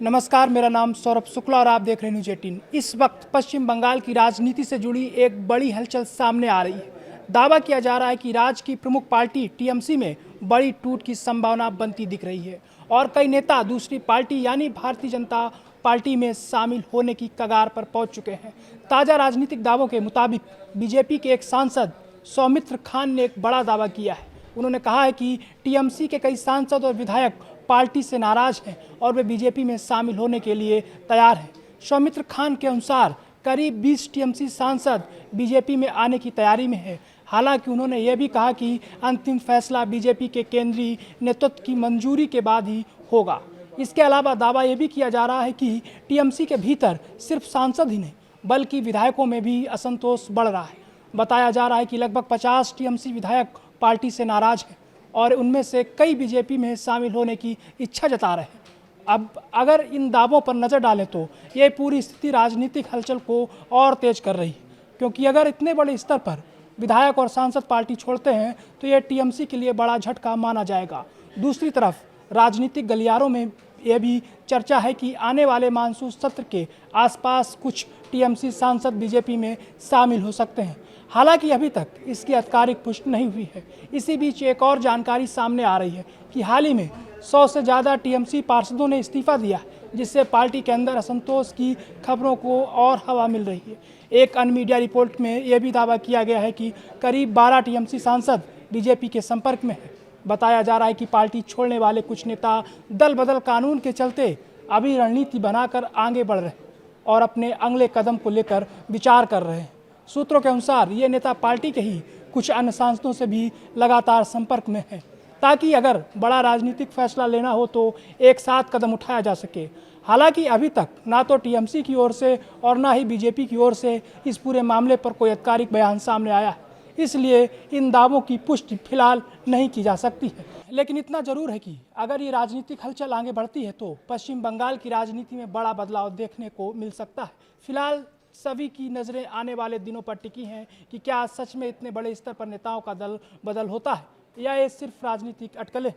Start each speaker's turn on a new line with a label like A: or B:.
A: नमस्कार, मेरा नाम सौरभ शुक्ला और आप देख रहे हैं न्यूज़ 18। इस वक्त पश्चिम बंगाल की राजनीति से जुड़ी एक बड़ी हलचल सामने आ रही है। दावा किया जा रहा है कि राज्य की प्रमुख पार्टी टीएमसी में बड़ी टूट की संभावना बनती दिख रही है और कई नेता दूसरी पार्टी यानी भारतीय जनता पार्टी में शामिल होने की कगार पर पहुंच चुके हैं। ताज़ा राजनीतिक दावों के मुताबिक बीजेपी के एक सांसद सौमित्र खान ने एक बड़ा दावा किया है। उन्होंने कहा है कि टीएमसी के कई सांसद और विधायक पार्टी से नाराज हैं और वे बीजेपी में शामिल होने के लिए तैयार हैं। सौमित्र खान के अनुसार करीब 20 टीएमसी सांसद बीजेपी में आने की तैयारी में है। हालांकि उन्होंने ये भी कहा कि अंतिम फैसला बीजेपी के केंद्रीय नेतृत्व की मंजूरी के बाद ही होगा। इसके अलावा दावा ये भी किया जा रहा है कि टीएमसी के भीतर सिर्फ सांसद ही नहीं बल्कि विधायकों में भी असंतोष बढ़ रहा है। बताया जा रहा है कि लगभग 50 टीएमसी विधायक पार्टी से नाराज हैं और उनमें से कई बीजेपी में शामिल होने की इच्छा जता रहे हैं। अब अगर इन दावों पर नज़र डालें तो ये पूरी स्थिति राजनीतिक हलचल को और तेज कर रही है, क्योंकि अगर इतने बड़े स्तर पर विधायक और सांसद पार्टी छोड़ते हैं तो ये टीएमसी के लिए बड़ा झटका माना जाएगा। दूसरी तरफ राजनीतिक गलियारों में यह भी चर्चा है कि आने वाले मानसून सत्र के आसपास कुछ टीएमसी सांसद बीजेपी में शामिल हो सकते हैं। हालांकि अभी तक इसकी आधिकारिक पुष्टि नहीं हुई है। इसी बीच एक और जानकारी सामने आ रही है कि हाल ही में 100 से ज़्यादा टीएमसी पार्षदों ने इस्तीफा दिया, जिससे पार्टी के अंदर असंतोष की खबरों को और हवा मिल रही है। एक अन्य मीडिया रिपोर्ट में यह भी दावा किया गया है कि करीब 12 टीएमसी सांसद बीजेपी के संपर्क में है। बताया जा रहा है कि पार्टी छोड़ने वाले कुछ नेता दल बदल कानून के चलते अभी रणनीति बनाकर आगे बढ़ रहे हैं और अपने अगले कदम को लेकर विचार कर रहे हैं। सूत्रों के अनुसार ये नेता पार्टी के ही कुछ अन्य सांसदों से भी लगातार संपर्क में हैं, ताकि अगर बड़ा राजनीतिक फैसला लेना हो तो एक साथ कदम उठाया जा सके। हालांकि अभी तक ना तो टीएमसी की ओर से और ना ही बीजेपी की ओर से इस पूरे मामले पर कोई आधिकारिक बयान सामने आया है, इसलिए इन दावों की पुष्टि फिलहाल नहीं की जा सकती है। लेकिन इतना जरूर है कि अगर ये राजनीतिक हलचल आगे बढ़ती है तो पश्चिम बंगाल की राजनीति में बड़ा बदलाव देखने को मिल सकता है। फिलहाल सभी की नज़रें आने वाले दिनों पर टिकी हैं कि क्या सच में इतने बड़े स्तर पर नेताओं का दल बदल होता है या ये सिर्फ राजनीतिक अटकलें हैं।